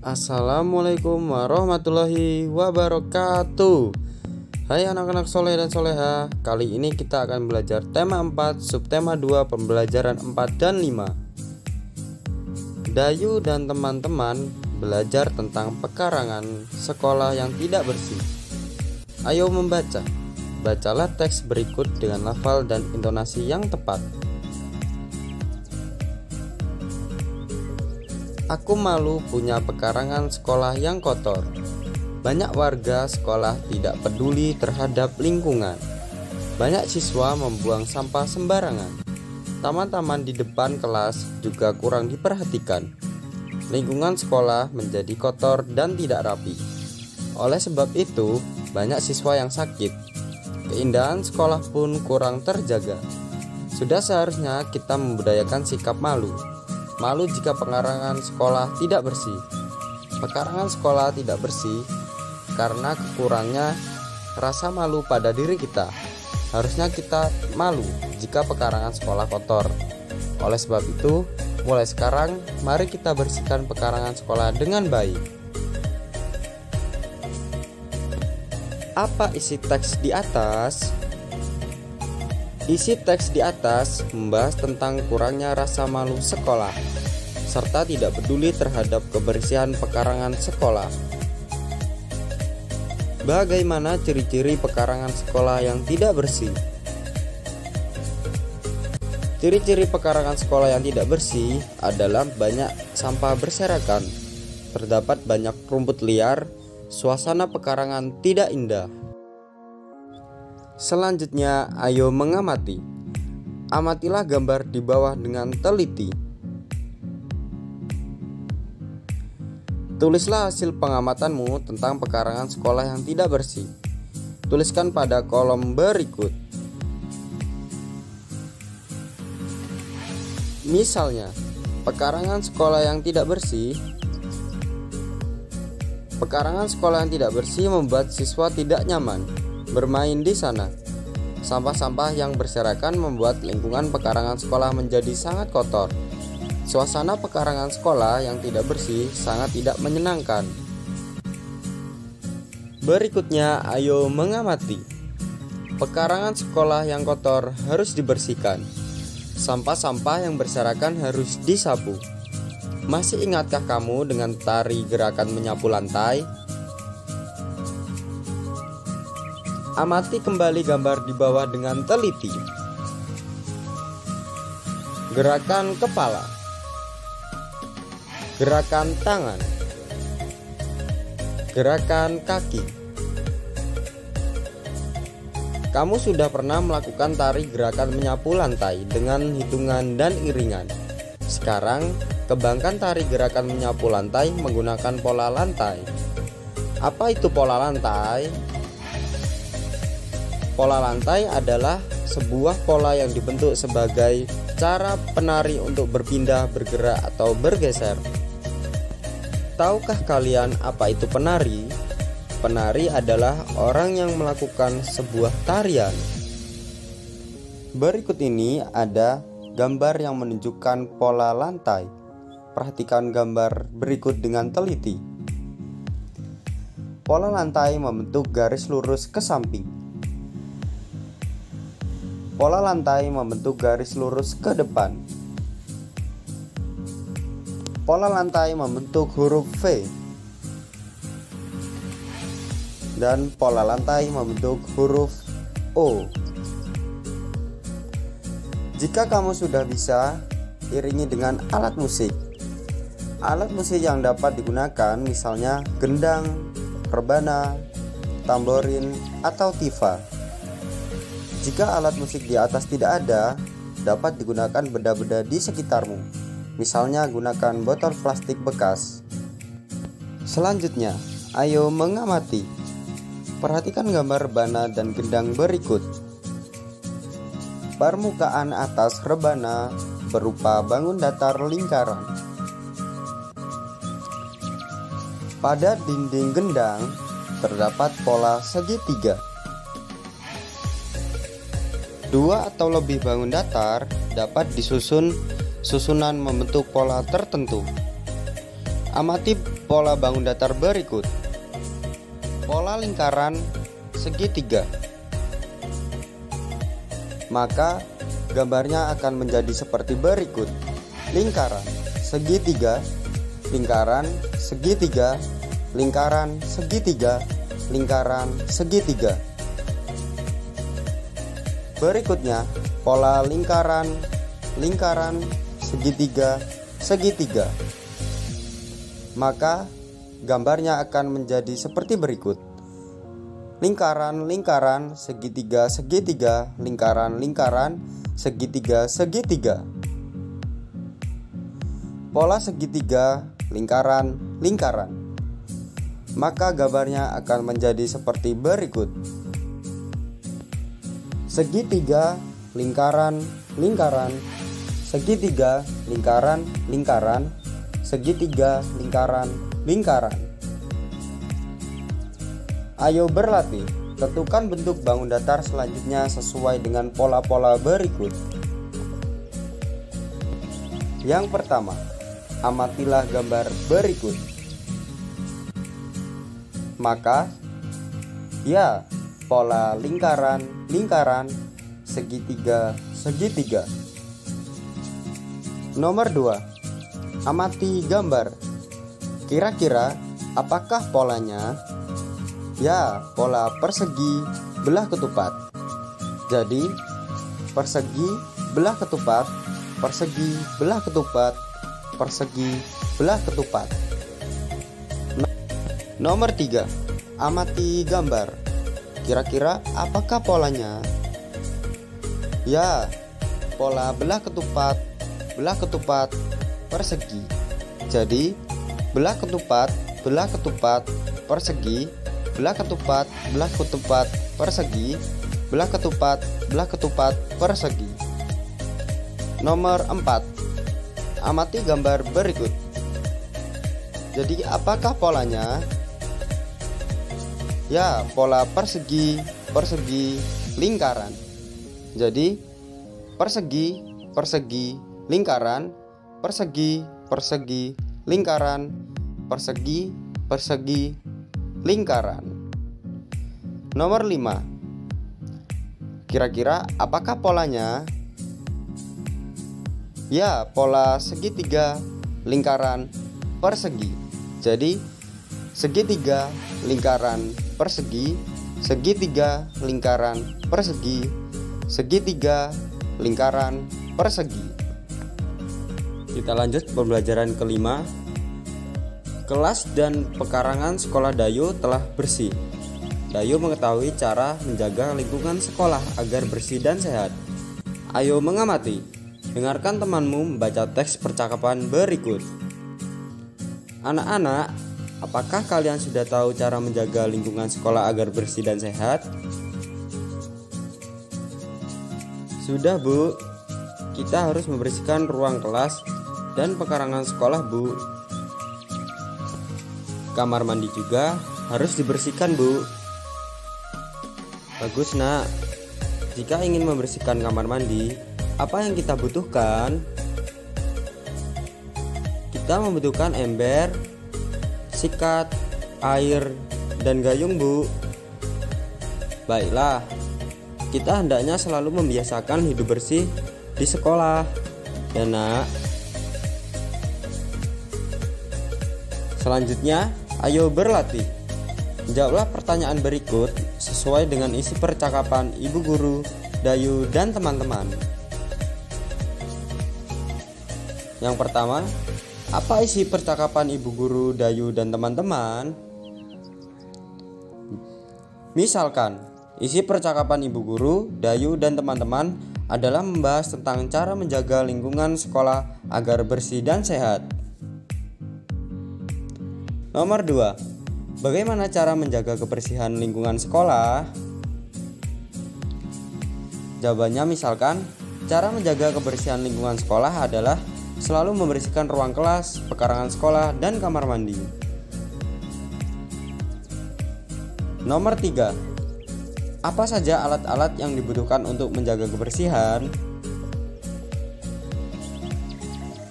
Assalamualaikum warahmatullahi wabarakatuh. Hai anak-anak soleh dan soleha. Kali ini kita akan belajar tema 4, subtema 2, pembelajaran 4 dan 5. Dayu dan teman-teman belajar tentang pekarangan sekolah yang tidak bersih. Ayo membaca. Bacalah teks berikut dengan lafal dan intonasi yang tepat. Aku malu punya pekarangan sekolah yang kotor. Banyak warga sekolah tidak peduli terhadap lingkungan. Banyak siswa membuang sampah sembarangan. Taman-taman di depan kelas juga kurang diperhatikan. Lingkungan sekolah menjadi kotor dan tidak rapi. Oleh sebab itu, banyak siswa yang sakit. Keindahan sekolah pun kurang terjaga. Sudah seharusnya kita membudayakan sikap malu. Malu jika pekarangan sekolah tidak bersih. Pekarangan sekolah tidak bersih karena kekurangnya rasa malu pada diri kita. Harusnya kita malu jika pekarangan sekolah kotor. Oleh sebab itu, mulai sekarang mari kita bersihkan pekarangan sekolah dengan baik. Apa isi teks di atas? Isi teks di atas membahas tentang kurangnya rasa malu sekolah, serta tidak peduli terhadap kebersihan pekarangan sekolah. Bagaimana ciri-ciri pekarangan sekolah yang tidak bersih? Ciri-ciri pekarangan sekolah yang tidak bersih adalah banyak sampah berserakan, terdapat banyak rumput liar, suasana pekarangan tidak indah. Selanjutnya, ayo mengamati. Amatilah gambar di bawah dengan teliti. Tulislah hasil pengamatanmu tentang pekarangan sekolah yang tidak bersih. Tuliskan pada kolom berikut. Misalnya, pekarangan sekolah yang tidak bersih. Pekarangan sekolah yang tidak bersih membuat siswa tidak nyaman bermain di sana. Sampah-sampah yang berserakan membuat lingkungan pekarangan sekolah menjadi sangat kotor. Suasana pekarangan sekolah yang tidak bersih sangat tidak menyenangkan. Berikutnya, ayo mengamati. Pekarangan sekolah yang kotor harus dibersihkan. Sampah-sampah yang berserakan harus disapu. Masih ingatkah kamu dengan tari gerakan menyapu lantai? Amati kembali gambar di bawah dengan teliti. Gerakan kepala, gerakan tangan, gerakan kaki. Kamu sudah pernah melakukan tari gerakan menyapu lantai dengan hitungan dan iringan. Sekarang, kembangkan tari gerakan menyapu lantai menggunakan pola lantai. Apa itu pola lantai? Pola lantai adalah sebuah pola yang dibentuk sebagai cara penari untuk berpindah, bergerak, atau bergeser. Tahukah kalian apa itu penari? Penari adalah orang yang melakukan sebuah tarian. Berikut ini ada gambar yang menunjukkan pola lantai. Perhatikan gambar berikut dengan teliti. Pola lantai membentuk garis lurus ke samping. Pola lantai membentuk garis lurus ke depan. Pola lantai membentuk huruf V. Dan pola lantai membentuk huruf O. Jika kamu sudah bisa, iringi dengan alat musik. Alat musik yang dapat digunakan misalnya gendang, rebana, tamborin, atau tifa. Jika alat musik di atas tidak ada, dapat digunakan benda-benda di sekitarmu. Misalnya gunakan botol plastik bekas. Selanjutnya, ayo mengamati. Perhatikan gambar rebana dan gendang berikut. Permukaan atas rebana berupa bangun datar lingkaran. Pada dinding gendang terdapat pola segitiga. Dua atau lebih bangun datar dapat disusun susunan membentuk pola tertentu. Amati pola bangun datar berikut. Pola lingkaran segitiga. Maka gambarnya akan menjadi seperti berikut. Lingkaran segitiga, lingkaran segitiga, lingkaran segitiga, lingkaran segitiga. Berikutnya pola lingkaran, lingkaran segitiga, segitiga. Maka gambarnya akan menjadi seperti berikut. Lingkaran, lingkaran, segitiga, segitiga, lingkaran, lingkaran, segitiga, segitiga. Pola segitiga, lingkaran, lingkaran. Maka gambarnya akan menjadi seperti berikut. Segitiga, lingkaran, lingkaran, segitiga, lingkaran, lingkaran, segitiga, lingkaran, lingkaran. Ayo berlatih, tentukan bentuk bangun datar selanjutnya sesuai dengan pola-pola berikut. Yang pertama, amatilah gambar berikut. Maka, ya, pola lingkaran, lingkaran, segitiga, segitiga. Nomor 2. Amati gambar. Kira-kira apakah polanya? Ya, pola persegi belah ketupat. Jadi, persegi belah ketupat, persegi belah ketupat, persegi belah ketupat. Nomor 3. Amati gambar. Kira-kira apakah polanya? Ya, pola belah ketupat, persegi. Jadi, belah ketupat, persegi, belah ketupat, persegi, belah ketupat, persegi. Nomor 4. Amati gambar berikut. Jadi, apakah polanya? Ya, pola persegi, lingkaran. Jadi, persegi, lingkaran, persegi, lingkaran, persegi, lingkaran. Nomor 5. Kira-kira apakah polanya? Ya, pola segitiga, lingkaran, persegi. Jadi, segitiga, lingkaran, persegi, segitiga, lingkaran, persegi, segitiga, lingkaran, persegi. Kita lanjut pembelajaran kelima. Kelas dan pekarangan sekolah Dayu telah bersih. Dayu mengetahui cara menjaga lingkungan sekolah agar bersih dan sehat. Ayo mengamati. Dengarkan temanmu membaca teks percakapan berikut. Anak-anak, apakah kalian sudah tahu cara menjaga lingkungan sekolah agar bersih dan sehat? Sudah, Bu. Kita harus membersihkan ruang kelas dan pekarangan sekolah, Bu. Kamar mandi juga harus dibersihkan, Bu. Bagus, Nak. Jika ingin membersihkan kamar mandi, apa yang kita butuhkan? Kita membutuhkan ember, sikat, air, dan gayung, Bu. Baiklah, kita hendaknya selalu membiasakan hidup bersih di sekolah, ya, Nak. Selanjutnya, ayo berlatih. Jawablah pertanyaan berikut sesuai dengan isi percakapan Ibu Guru, Dayu, dan teman-teman. Yang pertama, apa isi percakapan Ibu Guru, Dayu, dan teman-teman? Misalkan, isi percakapan Ibu Guru, Dayu, dan teman-teman adalah membahas tentang cara menjaga lingkungan sekolah agar bersih dan sehat. Nomor 2. Bagaimana cara menjaga kebersihan lingkungan sekolah? Jawabannya misalkan, cara menjaga kebersihan lingkungan sekolah adalah selalu membersihkan ruang kelas, pekarangan sekolah, dan kamar mandi. Nomor 3. Apa saja alat-alat yang dibutuhkan untuk menjaga kebersihan?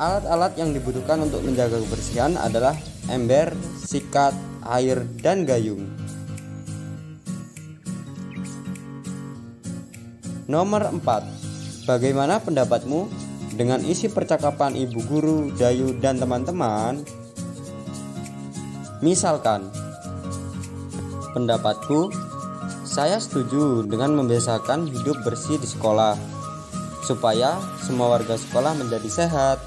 Alat-alat yang dibutuhkan untuk menjaga kebersihan adalah ember, sikat, air, dan gayung. Nomor 4. Bagaimana pendapatmu dengan isi percakapan ibu guru, Dayu, dan teman-teman? Misalkan, pendapatku, saya setuju dengan membiasakan hidup bersih di sekolah, supaya semua warga sekolah menjadi sehat.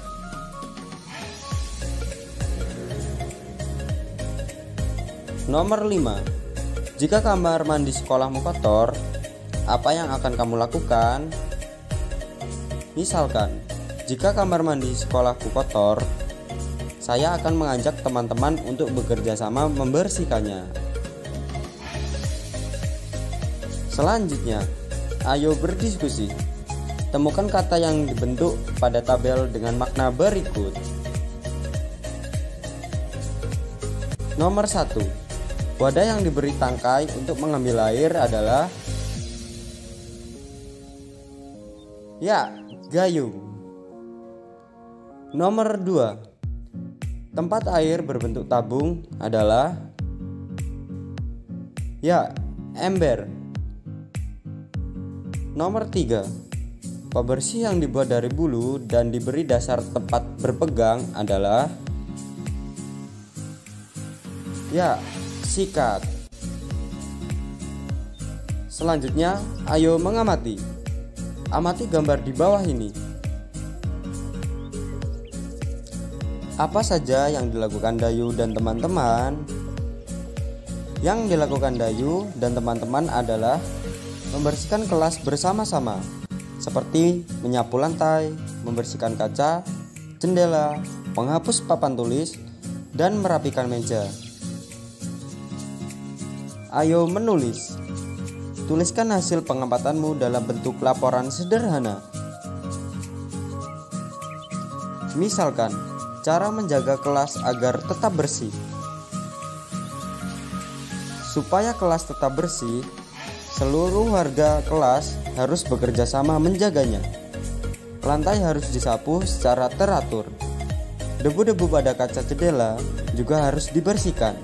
Nomor 5. Jika kamar mandi sekolahmu kotor, apa yang akan kamu lakukan? Misalkan, jika kamar mandi sekolahku kotor, saya akan mengajak teman-teman untuk bekerja sama membersihkannya. Selanjutnya, ayo berdiskusi. Temukan kata yang dibentuk pada tabel dengan makna berikut. Nomor 1. Wadah yang diberi tangkai untuk mengambil air adalah gayung. Nomor 2. Tempat air berbentuk tabung adalah ember. Nomor 3. Pembersih yang dibuat dari bulu dan diberi dasar tempat berpegang adalah sikat. Selanjutnya, ayo mengamati. Amati gambar di bawah ini. Apa saja yang dilakukan Dayu dan teman-teman? Yang dilakukan Dayu dan teman-teman adalah membersihkan kelas bersama-sama, seperti menyapu lantai, membersihkan kaca, jendela, menghapus papan tulis, dan merapikan meja. Ayo menulis. Tuliskan hasil pengamatanmu dalam bentuk laporan sederhana. Misalkan, cara menjaga kelas agar tetap bersih. Supaya kelas tetap bersih, seluruh warga kelas harus bekerja sama menjaganya. Lantai harus disapu secara teratur. Debu-debu pada kaca jendela juga harus dibersihkan.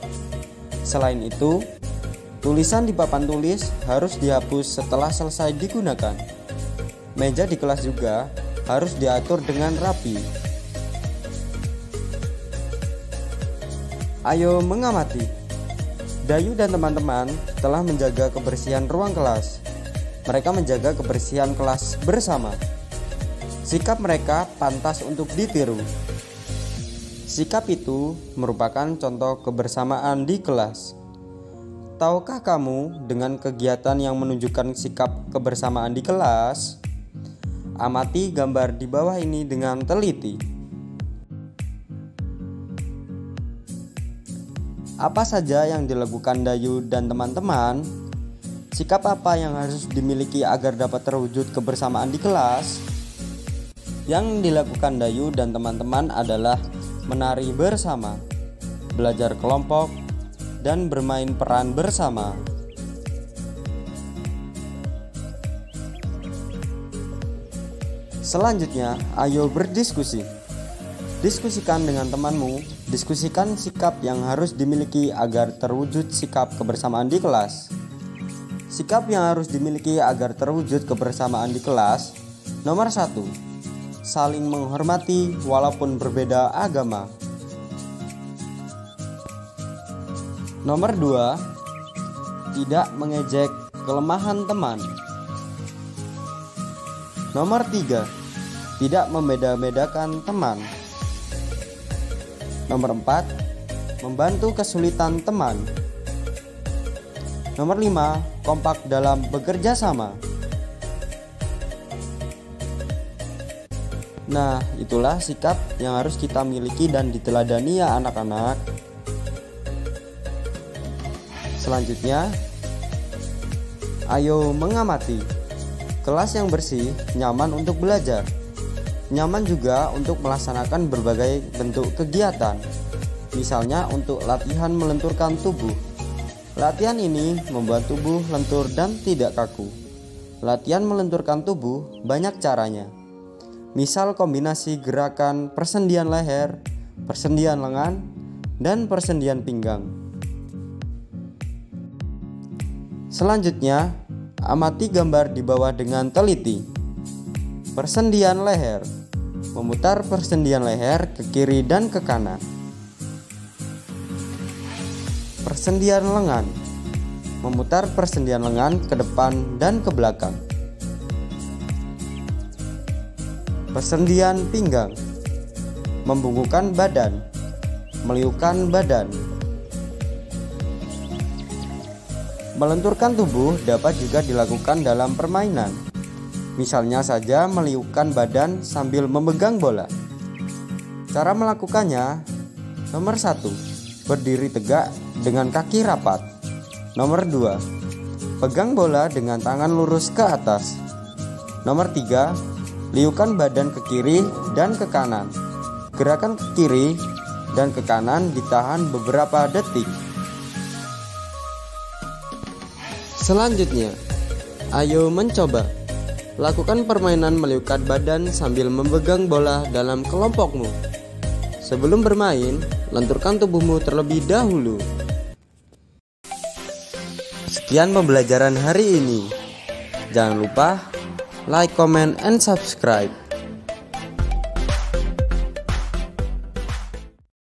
Selain itu, tulisan di papan tulis harus dihapus setelah selesai digunakan. Meja di kelas juga harus diatur dengan rapi. Ayo mengamati. Dayu dan teman-teman telah menjaga kebersihan ruang kelas. Mereka menjaga kebersihan kelas bersama. Sikap mereka pantas untuk ditiru. Sikap itu merupakan contoh kebersamaan di kelas. Tahukah kamu dengan kegiatan yang menunjukkan sikap kebersamaan di kelas? Amati gambar di bawah ini dengan teliti. Apa saja yang dilakukan Dayu dan teman-teman? Sikap apa yang harus dimiliki agar dapat terwujud kebersamaan di kelas? Yang dilakukan Dayu dan teman-teman adalah menari bersama, belajar kelompok, dan bermain peran bersama. Selanjutnya, ayo berdiskusi. Diskusikan dengan temanmu, diskusikan sikap yang harus dimiliki agar terwujud sikap kebersamaan di kelas. Sikap yang harus dimiliki agar terwujud kebersamaan di kelas. Nomor 1. Saling menghormati walaupun berbeda agama. Nomor 2. Tidak mengejek kelemahan teman. Nomor 3. Tidak membeda-bedakan teman. Nomor 4. Membantu kesulitan teman. Nomor 5. Kompak dalam bekerja sama. Nah, itulah sikap yang harus kita miliki dan diteladani ya anak-anak. Selanjutnya, ayo mengamati. Kelas yang bersih, nyaman untuk belajar. Nyaman juga untuk melaksanakan berbagai bentuk kegiatan. Misalnya untuk latihan melenturkan tubuh. Latihan ini membuat tubuh lentur dan tidak kaku. Latihan melenturkan tubuh banyak caranya. Misal kombinasi gerakan persendian leher, persendian lengan, dan persendian pinggang. Selanjutnya, amati gambar di bawah dengan teliti. Persendian leher, memutar persendian leher ke kiri dan ke kanan. Persendian lengan, memutar persendian lengan ke depan dan ke belakang. Persendian pinggang, membungkukkan badan, meliukkan badan. Melenturkan tubuh dapat juga dilakukan dalam permainan. Misalnya saja meliukkan badan sambil memegang bola. Cara melakukannya: nomor 1, berdiri tegak dengan kaki rapat. Nomor 2, pegang bola dengan tangan lurus ke atas. Nomor 3, liukan badan ke kiri dan ke kanan. Gerakan ke kiri dan ke kanan ditahan beberapa detik. Selanjutnya, ayo mencoba. Lakukan permainan meliukan badan sambil memegang bola dalam kelompokmu. Sebelum bermain, lenturkan tubuhmu terlebih dahulu. Sekian pembelajaran hari ini. Jangan lupa like, comment, and subscribe.